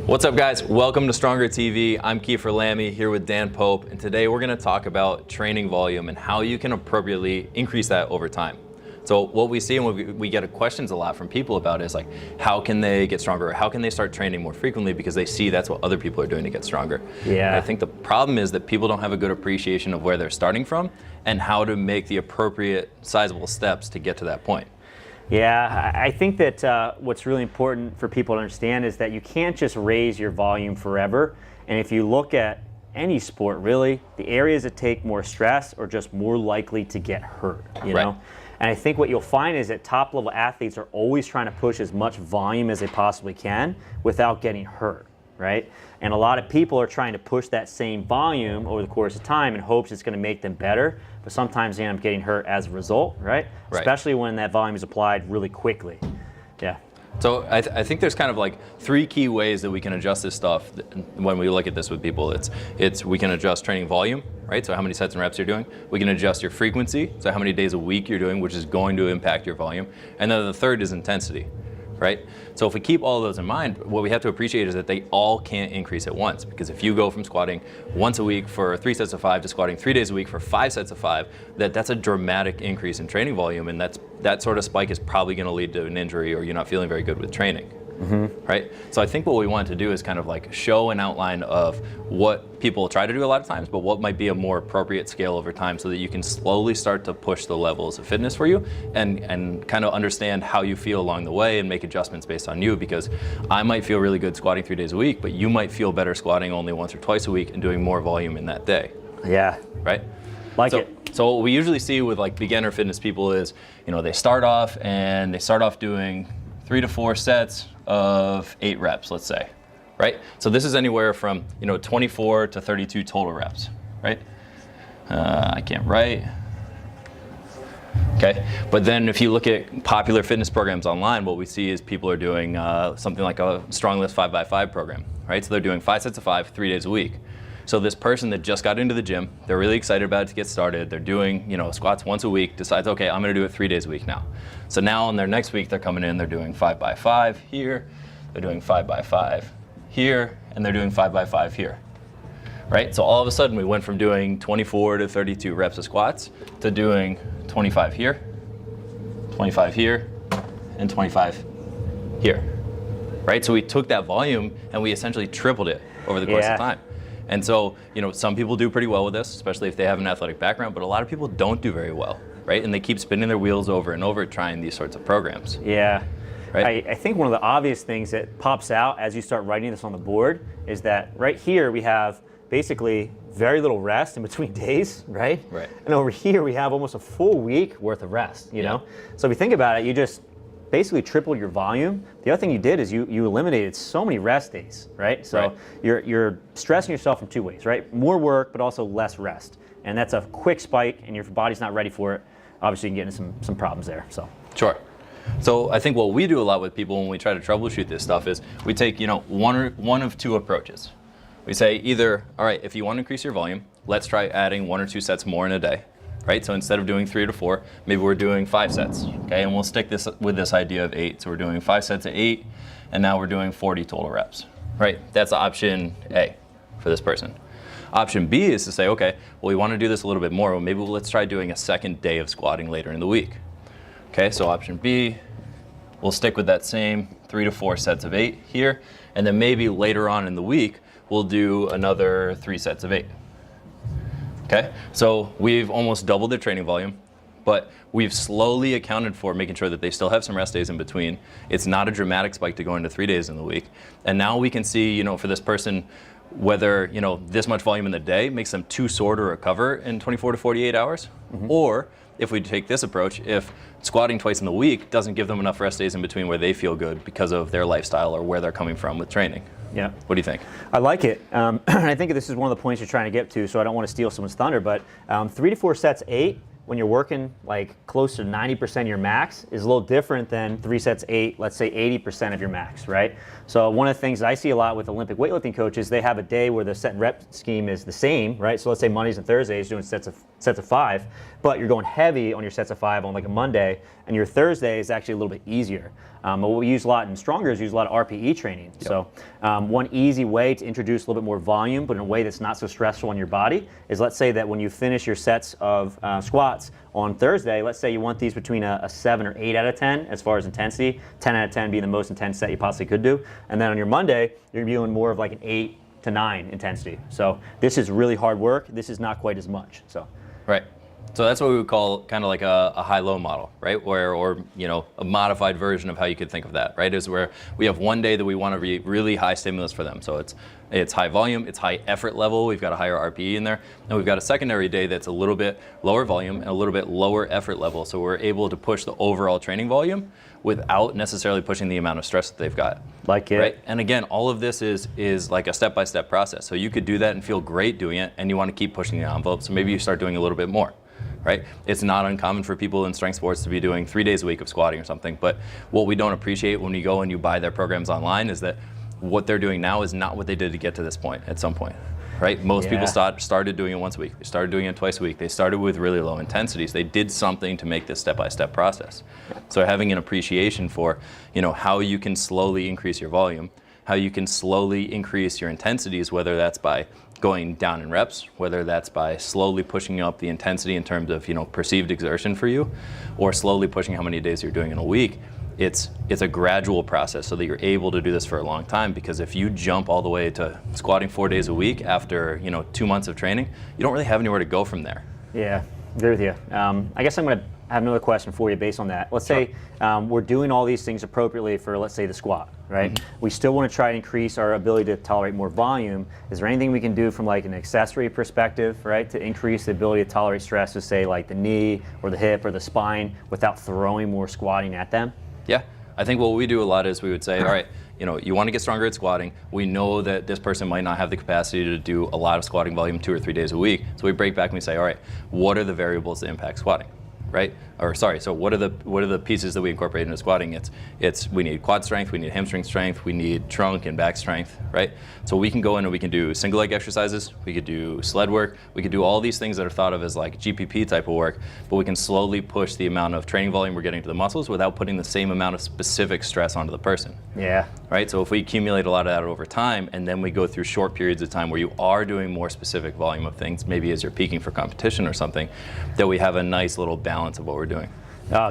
What's up, guys? Welcome to Stronger TV. I'm Kiefer Lammi here with Dan Pope, and today we're going to talk about training volume and how you can appropriately increase that over time. So what we see and what we get questions a lot from people about is like, how can they get stronger? How can they start training more frequently because they see that's what other people are doing to get stronger? Yeah. And I think the problem is that people don't have a good appreciation of where they're starting from and how to make the appropriate sizable steps to get to that point. Yeah, I think that what's really important for people to understand is that you can't just raise your volume forever. And if you look at any sport, really, the areas that take more stress are just more likely to get hurt, you know? And I think what you'll find is that top level athletes are always trying to push as much volume as they possibly can without getting hurt, right? And a lot of people are trying to push that same volume over the course of time in hopes it's going to make them better, but sometimes they end up getting hurt as a result, right? Especially when that volume is applied really quickly. Yeah. So I think there's kind of like three key ways that we can adjust this stuff when we look at this with people. It's we can adjust training volume, right? So how many sets and reps you're doing. We can adjust your frequency, so how many days a week you're doing, which is going to impact your volume. And then the third is intensity, right? So if we keep all of those in mind, what we have to appreciate is that they all can't increase at once, because if you go from squatting once a week for 3 sets of 5 to squatting 3 days a week for 5 sets of 5, that's a dramatic increase in training volume, and that sort of spike is probably going to lead to an injury or you're not feeling very good with training. Right? So I think what we want to do is kind of like show an outline of what people try to do a lot of times, but what might be a more appropriate scale over time so that you can slowly start to push the levels of fitness for you and kind of understand how you feel along the way and make adjustments based on you, because I might feel really good squatting 3 days a week, but you might feel better squatting only once or twice a week and doing more volume in that day. Yeah. Right? It. So what we usually see with like beginner fitness people is, you know, they start off doing 3 to 4 sets of 8 reps, let's say, right? So this is anywhere from, 24 to 32 total reps, right? I can't write. Okay, but then if you look at popular fitness programs online, what we see is people are doing something like a StrongLifts 5x5 program, right? So they're doing 5 sets of 5, 3 days a week. So this person that just got into the gym, they're really excited about it to get started. They're doing, squats once a week, decides, okay, I'm gonna do it 3 days a week now. So now on their next week, they're coming in, they're doing 5x5 here, they're doing 5x5 here, and they're doing 5x5 here, right? So all of a sudden we went from doing 24 to 32 reps of squats to doing 25 here, 25 here, and 25 here, right? So we took that volume and we essentially tripled it over the course of time. And so, some people do pretty well with this, especially if they have an athletic background, but a lot of people don't do very well, right? And they keep spinning their wheels over and over trying these sorts of programs. Yeah. Right? I think one of the obvious things that pops out as you start writing this on the board is that right here we have basically very little rest in between days, right? Right. And over here we have almost a full week worth of rest, you know? So if you think about it, you just basically tripled your volume. The other thing you did is you eliminated so many rest days, right? So you're stressing yourself in 2 ways, right? More work, but also less rest. And that's a quick spike, and your body's not ready for it. Obviously, you can get into some problems there. So Sure. So I think what we do a lot with people when we try to troubleshoot this stuff is we take, one of two approaches. We say either, all right, if you want to increase your volume, let's try adding 1 or 2 sets more in a day. Right? So instead of doing 3 to 4, maybe we're doing 5 sets, okay? And we'll stick this with this idea of 8. So we're doing 5 sets of 8, and now we're doing 40 total reps, right? That's option A for this person. Option B is to say, okay, well, we want to do this a little bit more. Well, maybe let's try doing a second day of squatting later in the week. Okay, so option B, we'll stick with that same 3 to 4 sets of 8 here, and then maybe later on in the week, we'll do another 3 sets of 8. Okay, so we've almost doubled their training volume, but we've slowly accounted for making sure that they still have some rest days in between. It's not a dramatic spike to go into 3 days in the week. And now we can see, for this person, whether, this much volume in the day makes them too sore to recover in 24 to 48 hours, or if we take this approach, if squatting twice in the week doesn't give them enough rest days in between where they feel good because of their lifestyle or where they're coming from with training. Yeah. What do you think? I like it. I think this is one of the points you're trying to get to, so I don't want to steal someone's thunder, but 3 to 4 sets, 8, when you're working like close to 90% of your max is a little different than 3 sets 8, let's say 80% of your max, right? So one of the things that I see a lot with Olympic weightlifting coaches, they have a day where the set and rep scheme is the same, right? So let's say Mondays and Thursdays doing sets of 5, but you're going heavy on your sets of 5 on like a Monday, and your Thursday is actually a little bit easier. But what we use a lot in Stronger is use a lot of RPE training. Yep. So one easy way to introduce a little bit more volume, but in a way that's not so stressful on your body, is let's say that when you finish your sets of squats on Thursday, let's say you want these between a 7 or 8 out of 10 as far as intensity, 10 out of 10 being the most intense set you possibly could do. And then on your Monday, you're doing more of like an 8 to 9 intensity. So this is really hard work. This is not quite as much. So. Right. So that's what we would call kind of like a high-low model, right? Or a modified version of how you could think of that, right? Is where we have one day that we want to be really high stimulus for them. So it's high volume, it's high effort level, we've got a higher RPE in there, and we've got a secondary day that's a little bit lower volume and a little bit lower effort level. So we're able to push the overall training volume without necessarily pushing the amount of stress that they've got. Like it. Right? And again, all of this is like a step-by-step process. So you could do that and feel great doing it, and you want to keep pushing the envelope, so maybe you start doing a little bit more. Right? It's not uncommon for people in strength sports to be doing 3 days a week of squatting or something, but what we don't appreciate when you go and you buy their programs online is that what they're doing now is not what they did to get to this point at some point. Right? Most people started doing it once a week. They started doing it twice a week. They started with really low intensities. They did something to make this step-by-step process. So having an appreciation for, how you can slowly increase your volume, how you can slowly increase your intensities, whether that's by going down in reps, whether that's by slowly pushing up the intensity in terms of perceived exertion for you, or slowly pushing how many days you're doing in a week. It's a gradual process so that you're able to do this for a long time, because if you jump all the way to squatting 4 days a week after 2 months of training, you don't really have anywhere to go from there. Yeah, agree with you. I guess I'm going to have another question for you based on that. Let's say we're doing all these things appropriately for, let's say, the squat, right? Mm-hmm. We still want to try and increase our ability to tolerate more volume. Is there anything we can do from like an accessory perspective, right, to increase the ability to tolerate stress, to say like the knee or the hip or the spine, without throwing more squatting at them? Yeah, I think what we do a lot is we would say, all right, you want to get stronger at squatting. We know that this person might not have the capacity to do a lot of squatting volume 2 or 3 days a week. So we break back and we say, all right, what are the variables that impact squatting? Right? So what are the pieces that we incorporate into squatting? It's we need quad strength, we need hamstring strength, we need trunk and back strength, right? So we can go in and we can do single leg exercises, we could do sled work, we could do all these things that are thought of as like GPP type of work, but we can slowly push the amount of training volume we're getting to the muscles without putting the same amount of specific stress onto the person. Yeah. Right? So if we accumulate a lot of that over time, and then we go through short periods of time where you are doing more specific volume of things, maybe as you're peaking for competition or something, that we have a nice little balance of what we're doing.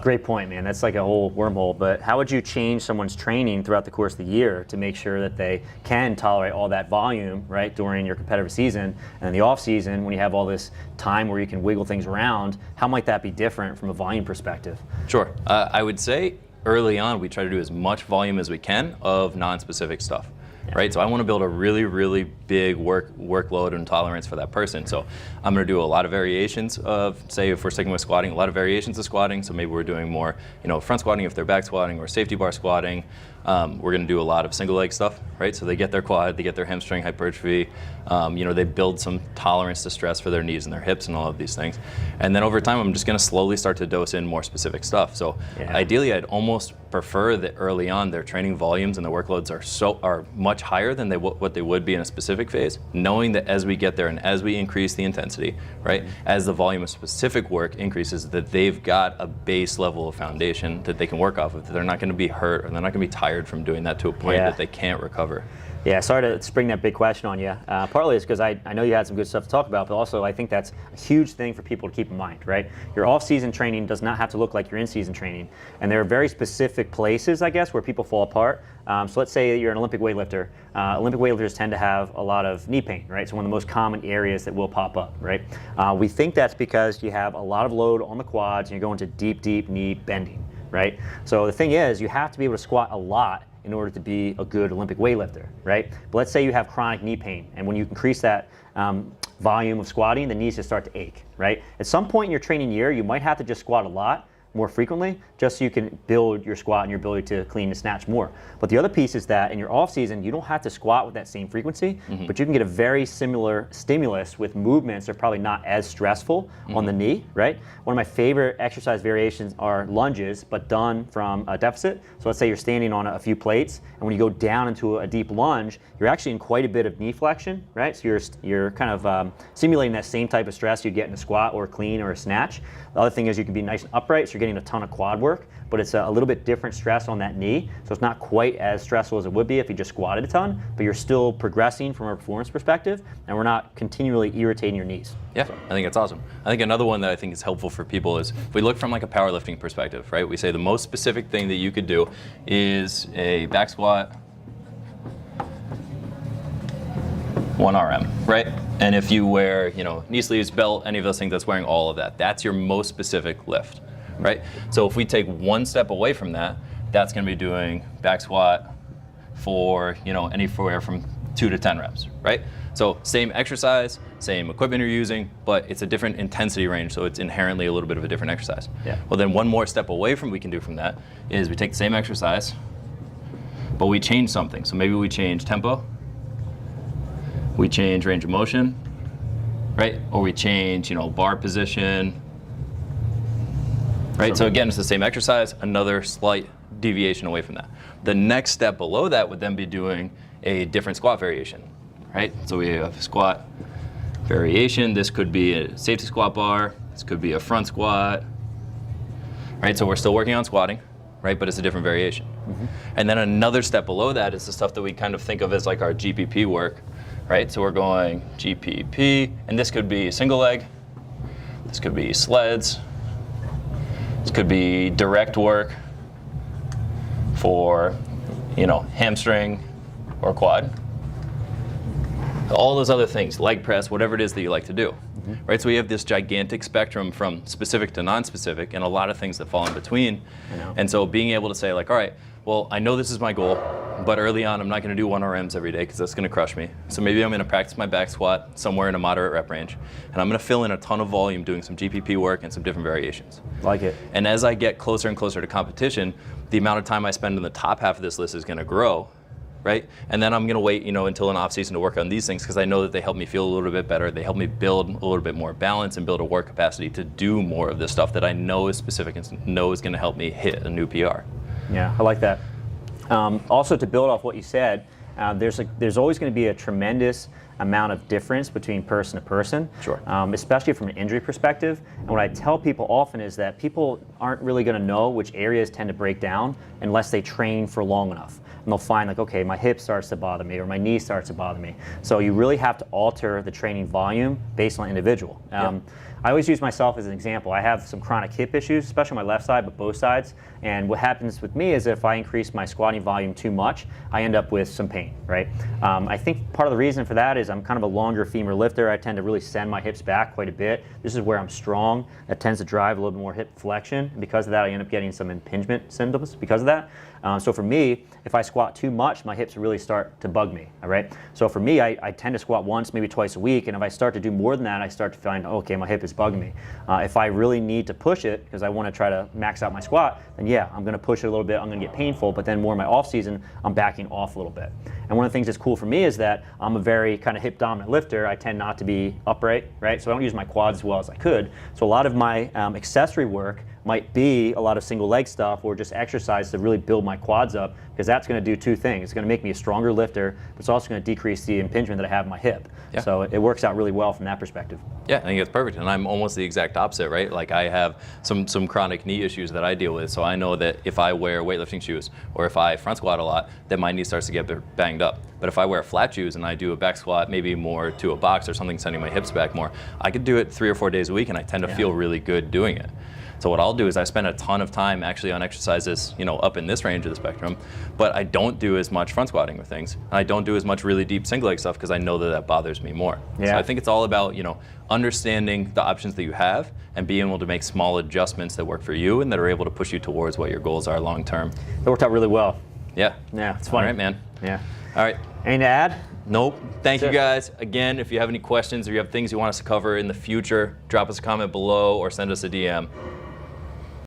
Great point, man. That's like a whole wormhole. But how would you change someone's training throughout the course of the year to make sure that they can tolerate all that volume, right, during your competitive season? And in the off season, when you have all this time where you can wiggle things around, how might that be different from a volume perspective? Sure. I would say early on, we try to do as much volume as we can of non-specific stuff. Right, so I want to build a really, really big workload and tolerance for that person. So I'm going to do a lot of variations of, say, if we're sticking with squatting, a lot of variations of squatting. So maybe we're doing more, front squatting if they're back squatting, or safety bar squatting. We're going to do a lot of single leg stuff, right? So they get their quad, they get their hamstring hypertrophy. They build some tolerance to stress for their knees and their hips and all of these things. And then over time, I'm just going to slowly start to dose in more specific stuff. So ideally, I'd almost prefer that early on their training volumes and the workloads are much higher than what they would be in a specific phase, knowing that as we get there and as we increase the intensity, right, as the volume of specific work increases, that they've got a base level of foundation that they can work off of, that they're not going to be hurt or they're not going to be tired from doing that to a point that they can't recover. Yeah, sorry to spring that big question on you. Partly it's because I know you had some good stuff to talk about, but also I think that's a huge thing for people to keep in mind, right? Your off-season training does not have to look like your in-season training. And there are very specific places, I guess, where people fall apart. So let's say you're an Olympic weightlifter. Olympic weightlifters tend to have a lot of knee pain, right? So one of the most common areas that will pop up, right? We think that's because you have a lot of load on the quads and you're going to deep, deep knee bending, right? So the thing is, you have to be able to squat a lot in order to be a good Olympic weightlifter, right? But let's say you have chronic knee pain, and when you increase that volume of squatting, the knees just start to ache, right? At some point in your training year, you might have to just squat a lot more frequently, just so you can build your squat and your ability to clean and snatch more. But the other piece is that in your off season, you don't have to squat with that same frequency, but you can get a very similar stimulus with movements that are probably not as stressful on the knee, right? One of my favorite exercise variations are lunges, but done from a deficit. So let's say you're standing on a few plates, and when you go down into a deep lunge, you're actually in quite a bit of knee flexion, right? So you're kind of simulating that same type of stress you'd get in a squat or a clean or a snatch. The other thing is you can be nice and upright, so you're getting a ton of quad work, but it's a little bit different stress on that knee. So it's not quite as stressful as it would be if you just squatted a ton, but you're still progressing from a performance perspective, and we're not continually irritating your knees. Yeah, I think it's awesome. I think another one that I think is helpful for people is if we look from like a powerlifting perspective, right? We say the most specific thing that you could do is a back squat, 1 RM, right? And if you wear, knee sleeves, belt, any of those things, that's wearing all of that. That's your most specific lift, right? So if we take one step away from that, that's going to be doing back squat for, anywhere from 2 to 10 reps, right? So same exercise, same equipment you're using, but it's a different intensity range, so it's inherently a little bit of a different exercise. Yeah. Well, then one more step away from we can do from that is we take the same exercise, but we change something. So maybe we change tempo, we change range of motion, right? Or we change, bar position, right? So again, it's the same exercise, another slight deviation away from that. The next step below that would then be doing a different squat variation, right? So we have squat variation. This could be a safety squat bar. This could be a front squat, right? So we're still working on squatting, right? But it's a different variation. Mm-hmm. And then another step below that is the stuff that we kind of think of as like our GPP work, right? So we're going GPP, and this could be single leg. This could be sleds. This could be direct work for, hamstring or quad. All those other things, leg press, whatever it is that you like to do, right? So we have this gigantic spectrum from specific to non-specific and a lot of things that fall in between. And so being able to say like, all right, well, I know this is my goal, but early on I'm not going to do 1 RMs every day because that's going to crush me. So maybe I'm going to practice my back squat somewhere in a moderate rep range, and I'm going to fill in a ton of volume doing some GPP work and some different variations. Like it. And as I get closer and closer to competition, the amount of time I spend in the top half of this list is going to grow, right? And then I'm going to wait, until an off season to work on these things because I know that they help me feel a little bit better. They help me build a little bit more balance and build a work capacity to do more of this stuff that I know is specific and know is going to help me hit a new PR. Yeah, I like that. Also, to build off what you said, there's always going to be a tremendous amount of difference between person to person, Sure. Especially from an injury perspective. And what I tell people often is that people aren't really going to know which areas tend to break down unless they train for long enough. And they'll find like, okay, my hip starts to bother me or my knee starts to bother me. So you really have to alter the training volume based on individual. Yep. I always use myself as an example. I have some chronic hip issues, especially on my left side, but both sides. And what happens with me is if I increase my squatting volume too much, I end up with some pain, right? I think part of the reason for that is I'm kind of a longer femur lifter. I tend to really send my hips back quite a bit. This is where I'm strong. That tends to drive a little bit more hip flexion. Because of that, I end up getting some impingement symptoms because of that. So for me, if I squat too much, my hips really start to bug me, all right? So for me, I tend to squat once, maybe twice a week, and if I start to do more than that, I start to find, okay, my hip is bugging me. If I really need to push it, because I want to try to max out my squat, then yeah, I'm going to push it a little bit, I'm going to get painful, but then more in my off season, I'm backing off a little bit. And one of the things that's cool for me is that I'm a very kind of hip dominant lifter. I tend not to be upright, right? So I don't use my quads as well as I could. So a lot of my accessory work might be a lot of single leg stuff or just exercise to really build my quads up, because that's going to do two things. It's going to make me a stronger lifter, but it's also going to decrease the impingement that I have in my hip. Yeah. So it works out really well from that perspective. Yeah, I think it's perfect. And I'm almost the exact opposite, right? Like I have some chronic knee issues that I deal with. So I know that if I wear weightlifting shoes or if I front squat a lot, then my knee starts to get banged up. But if I wear flat shoes and I do a back squat, maybe more to a box or something, sending my hips back more, I could do it 3 or 4 days a week and I tend to feel really good doing it. So what I'll do is I spend a ton of time actually on exercises, up in this range of the spectrum, but I don't do as much front squatting with things. And I don't do as much really deep single leg stuff because I know that that bothers me more. Yeah. So I think it's all about, understanding the options that you have and being able to make small adjustments that work for you and that are able to push you towards what your goals are long term. It worked out really well. Yeah. Yeah, it's funny. All right, man. Yeah. All right. Anything to add? Nope. Thank you That's it. guys. Again, if you have any questions or you have things you want us to cover in the future, drop us a comment below or send us a DM.